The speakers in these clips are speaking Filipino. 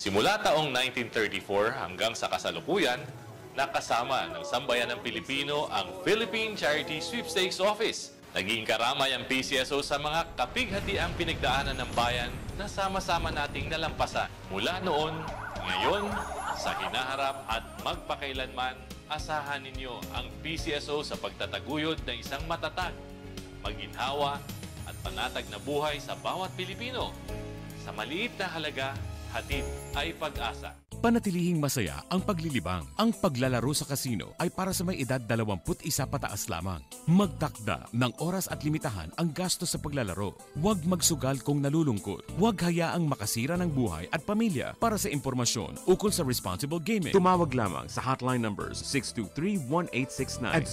Simula taong 1934 hanggang sa kasalukuyan, nakasama ng sambayan ng Pilipino ang Philippine Charity Sweepstakes Office. Naging karamay ang PCSO sa mga kapighatiang pinagdaanan ng bayan na sama-sama nating nalampasan. Mula noon, ngayon, sa hinaharap at magpakailanman, asahan ninyo ang PCSO sa pagtataguyod ng isang matatag, maginhawa at panatag na buhay sa bawat Pilipino. Sa maliit na halaga, hatid ay pag-asa. Panatilihing masaya ang paglilibang. Ang paglalaro sa kasino ay para sa may edad 21 pataas lamang. Magtakda ng oras at limitahan ang gastos sa paglalaro. Huwag magsugal kung nalulungkot. Huwag hayaang makasira ng buhay at pamilya. Para sa impormasyon ukol sa responsible gaming, tumawag lamang sa hotline numbers 623-1869 at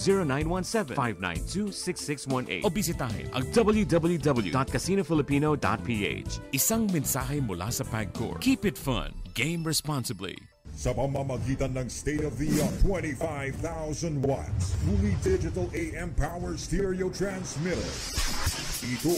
0917-592-6618 o bisitahin ang www.casinofilipino.ph. Isang mensahe mula sa PAGCOR. Keep it fun. Game responsibly. Sa pamamagitan ng state-of-the-art 25,000 watts Umi Digital AM Power Stereo Transmitter. Ito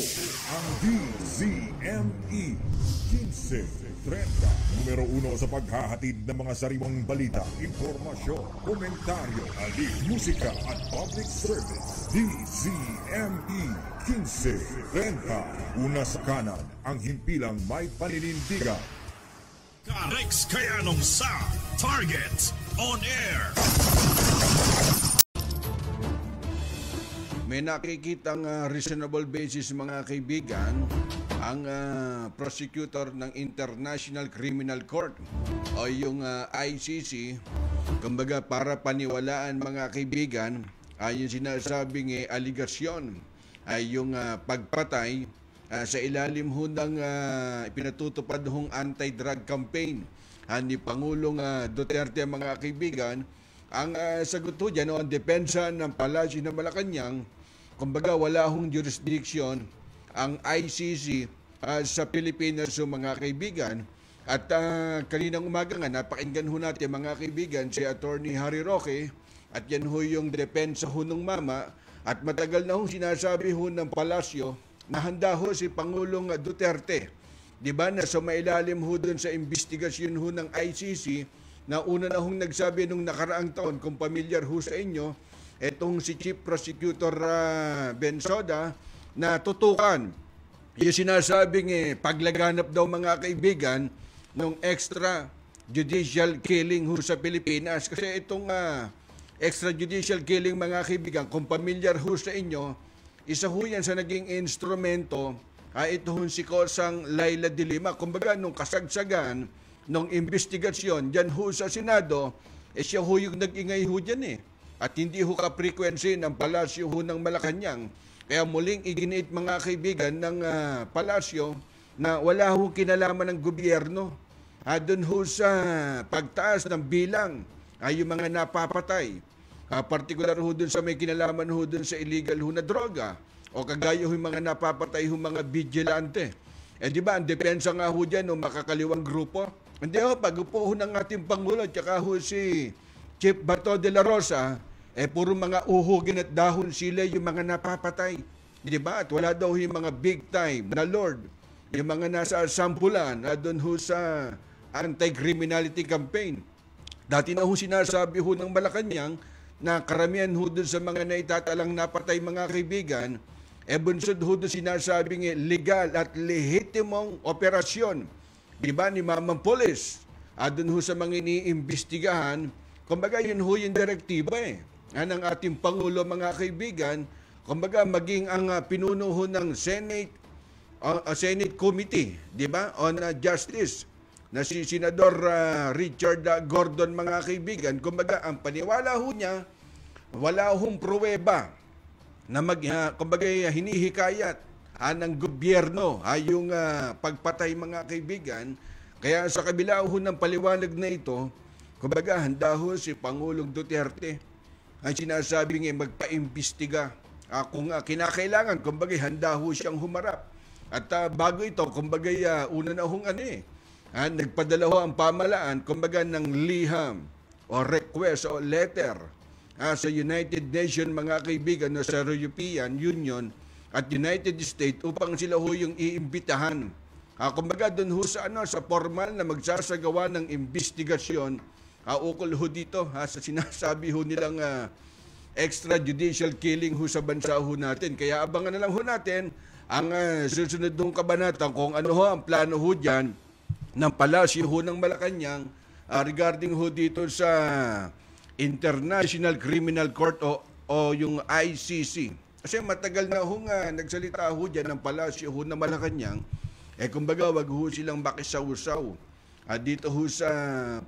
ang DZME 1530, numero 1 sa paghahatid ng mga sariwang balita, impormasyon, komentaryo, alin, musika at public service. DZME 1530, una sa kanan, ang himpilang may paninindigan. Rex Kayanong sa Target On Air. May nakikitang reasonable basis mga kaibigan ang prosecutor ng International Criminal Court o yung ICC, kumbaga para paniwalaan mga kaibigan ay yung sinasabing aligasyon ay yung pagpatay sa ilalim ho ng ipinatutupad hong anti-drug campaign ni Pangulong Duterte mga kaibigan. Ang sagot ho dyan, ang depensa ng Palasyo ng Malacanang, kumbaga wala hong jurisdiction ang ICC sa Pilipinas mga kaibigan. At kaninang umaga nga, napakinggan ho natin mga kaibigan si Attorney Harry Roque at yan ho yung depensa ho ng mama at matagal na ho sinasabi ho ng Palasyo na handa ho si Pangulong Duterte. Di ba na sa mailalim ho dun sa investigasyon ho ng ICC na una na hong nagsabi nung nakaraang taon, kung familiar ho sa inyo, etong si Chief Prosecutor Bensoda na tutukan yung sinasabing paglaganap daw mga kaibigan ng extrajudicial killing ho sa Pilipinas. Kasi itong extrajudicial killing mga kaibigan, kung familiar ho sa inyo, isa ho yan sa naging instrumento ito ho si Kosang Laila de Lima. Kumbaga nung kasagsagan nung investigasyon dyan ho sa Senado, siya ho yung nag-ingay ho dyan At hindi ho ka-frequency ng Palasyo ho ng Malacanang. Kaya muling iginiit mga kaibigan ng Palasyo na wala ho kinalaman ng gobyerno doon ho sa pagtaas ng bilang yung mga napapatay. Partikular ho dun sa may kinalaman ho dun sa illegal ho na droga o kagaya ho yung mga napapatay ho mga vigilante. Di ba, ang depensa nga ho dyan ng makakaliwang grupo. Hindi ho, pag-upo ho ng ating Pangulo at saka ho si Chief Bato de la Rosa, puro mga uhugin at dahon sila yung mga napapatay. Di ba? At wala daw yung mga big time na Lord, yung mga nasa sampulan doon ho sa anti-criminality campaign. Dati na ho sinasabi ho ng Malacanang na karamihan ho doon sa mga naitatalang napatay mga kaibigan, bunsod ho doon sinasabing legal at lehitimong operasyon. Diba ni Mamang Polis? Doon ho sa mga iniimbestigahan, kumbaga yun ho yung direktiba ng ating Pangulo mga kaibigan, kumbaga maging ang pinuno ho ng Senate Committee, diba, on Justice, na si Senador Richard Gordon mga kaibigan, kumbaga ang paniwala ho niya, wala hong pruweba na kumbaga hinihikayat ng gobyerno yung pagpatay mga kaibigan. Kaya sa kabila ho ng paliwanag na ito, kumbaga handa ho si Pangulong Duterte ang sinasabing magpaimbestiga kung kinakailangan, kumbaga handa ho siyang humarap. At bago ito, kumbaga una na hong nagpadala ho ang pamalaan, kumbaga ng liham o request o letter sa United Nations mga kaibigan, sa European Union at United States upang sila ho yung iimbitahan Kumbaga doon ho sa, sa formal na magsasagawa ng investigasyon ukol ho dito sa sinasabi ho nilang extrajudicial killing ho sa bansa ho natin. Kaya abangan na lang ho natin ang susunod ng kabanata kung ano ho ang plano ho dyan ng palasyo ho ng Malacanang regarding ho dito sa International Criminal Court o yung ICC. Kasi matagal na ho nagsalita ho dyan ng palasyo ho ng Malacanang. Kumbaga, wag ho silang makisaw-saw dito ho sa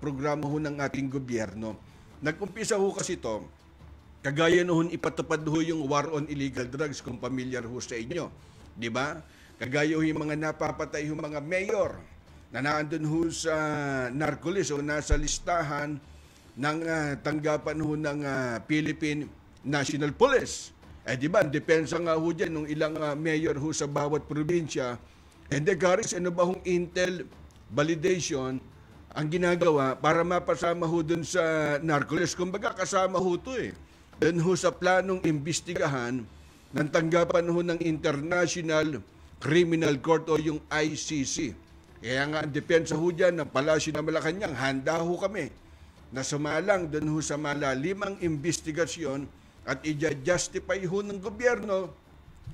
programa ho ng ating gobyerno. Nag-umpisa ho kasi to, kagaya noon ipatupad ho yung war on illegal drugs, kung familiar ho sa inyo. Di ba? Kagaya ho yung mga napapatay ho mga mayor na naandun ho sa narcolis o nasa listahan ng tanggapan ho ng Philippine National Police. Di ba? Depensa nga ho dyan ng ilang mayor ho sa bawat probinsya. And the Garis, ano ba hong intel validation ang ginagawa para mapasama ho dun sa narcolis? Kumbaga kasama ho to Dun ho sa planong imbestigahan ng tanggapan ho ng International Criminal Court o yung ICC. Kaya nga ang depensa ho dyan ng Palasyo ng Malacanang, handa ho kami na sumalang dun ho sa malalimang investigasyon at i-justify ho ng gobyerno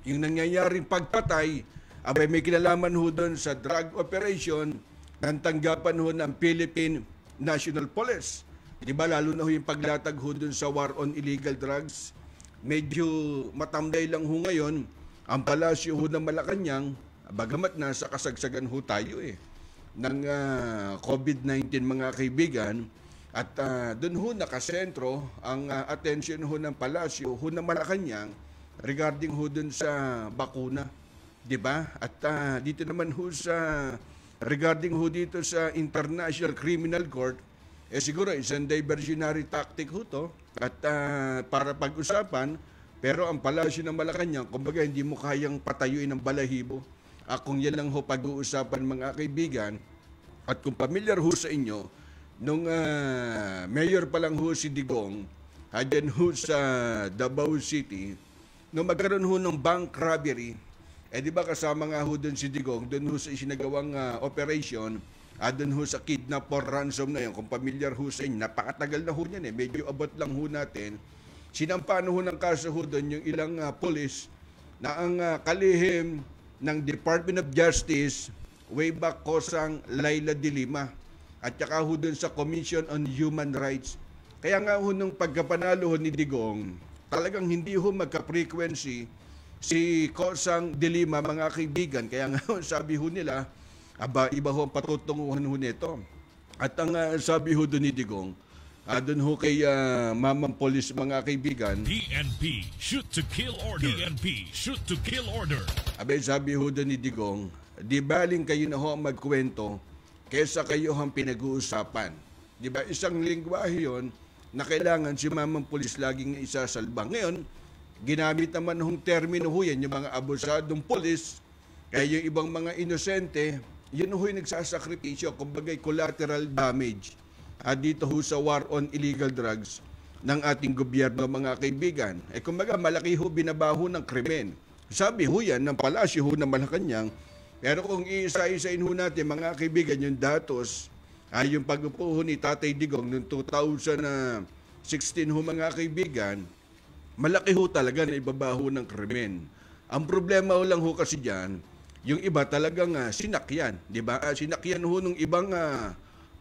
yung nangyayaring pagpatay. May kinalaman ho doon sa drug operation ng tanggapan ho ng Philippine National Police. Di ba lalo na ho yung paglatag ho doon sa war on illegal drugs. Medyo matamlay lang ho ngayon ang palasyo ho ng Malacanang, bagamat nasa kasagsagan ho tayo ng COVID-19 mga kaibigan. At doon ho nakasentro ang atensyon ho ng palasyo ho ng Malacanang regarding ho doon sa bakuna. Diba? At dito naman ho sa regarding ho dito sa International Criminal Court, siguro isang diversionary tactic ho to at para pag-usapan, pero ang palasyo ng Malacanang, kumbaga hindi mo kayang patayuin ng balahibo. Kung yan lang ho pag-uusapan mga kaibigan, at kung familiar ho sa inyo, nung mayor pa lang ho si Digong, dyan ho sa Davao City, nung magkaroon ho ng bank robbery, di ba kasama nga ho doon si Digong, doon ho sa isinagawang operation, doon ho sa kidnap or ransom na yun, kung familiar ho sa inyo, napakatagal na ho yan medyo abot lang ho natin. Sinampano ho ng kaso ho doon yung ilang police na ang kalihim ng Department of Justice way back Kosang Laila de Lima at saka ho doon sa Commission on Human Rights. Kaya nga ho nung pagkapanalo ho ni Digong, talagang hindi ho magka-frequency si Kosang de Lima mga kaibigan. Kaya nga sabi ho nila, iba ho ang patutunguhan ho nito. At ang sabi ho doon ni Digong, doon ho kay Mamang Police mga kaibigan, PNP, shoot to kill order. PNP, shoot to kill order. Sabi ho doon ni Digong, di baling kayo na ho ang magkwento kesa kayo ang pinag-uusapan. Di ba isang lingwahe yun na kailangan si Mamang Police laging isasalba. Ngayon, ginamit naman hong termino ho yan, yung mga abusadong polis, kaya yung ibang mga inosente, yun ho yung nagsasakripisyo, kumbaga collateral damage dito ho sa war on illegal drugs ng ating gobyerno mga kaibigan. Kumbaga malaki ho binabaho ng krimen. Sabi ho yan ng palasyo ho ng Malacanang, pero kung iisa-isain ho natin mga kaibigan yung datos, yung pag-upo ho ni Tatay Digong noong 2016 ho mga kaibigan, malaki ho talaga na ibabaho ng krimen. Ang problema ho lang ho kasi dyan, yung iba talagang sinakyan. Diba? Sinakyan ho nung ibang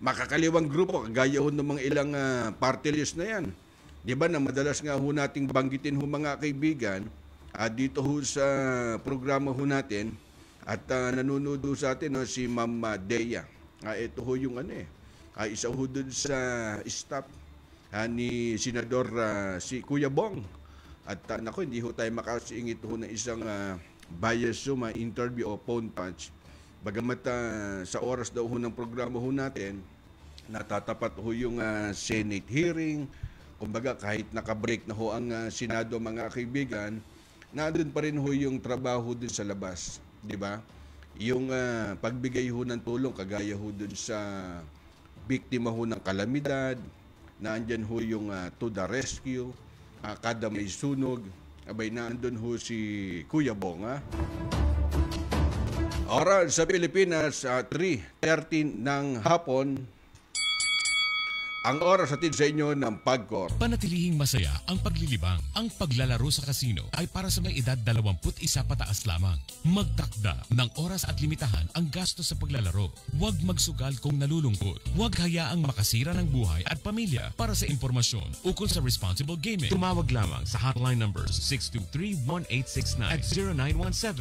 makakaliwang grupo, kagaya ho ng mga ilang party list na yan. Diba na madalas nga ho nating banggitin ho mga kaibigan, dito ho sa programa ho natin, at nanonood ho sa atin si Ma'am Dea. Ito ho yung isa ho dun sa staff ni Senador si Kuya Bong. At nako, hindi ho tayo makasiingit ho ng isang bias suma interview o phone punch. Bagamat sa oras daw ho ng programa ho natin, natatapat ho yung Senate hearing. Kumbaga kahit nakabreak na ho ang Senado mga kaibigan, nandun pa rin ho yung trabaho dun sa labas. Di ba? Yung pagbigay ho ng tulong, kagaya ho dun sa biktima ho ng kalamidad, naandyan ho yung to the rescue, kada may sunog, abay naandun ho si Kuya Bong. Oras sa Pilipinas, 3:30 ng hapon. Ang oras atid sa inyo ng PAGCOR. Panatilihing masaya ang paglilibang. Ang paglalaro sa kasino ay para sa may edad 21 pataas lamang. Magtakda ng oras at limitahan ang gasto sa paglalaro. Huwag magsugal kung nalulungkot. Huwag hayaang makasira ng buhay at pamilya. Para sa impormasyon ukol sa responsible gaming, tumawag lamang sa hotline numbers 623-1869 at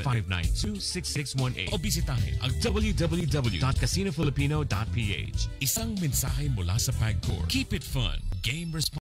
0917-592-6618 o bisitahin ang www.casinofilipino.ph. Isang mensahe mula sa PAGCOR. Keep it fun. Game responsibly.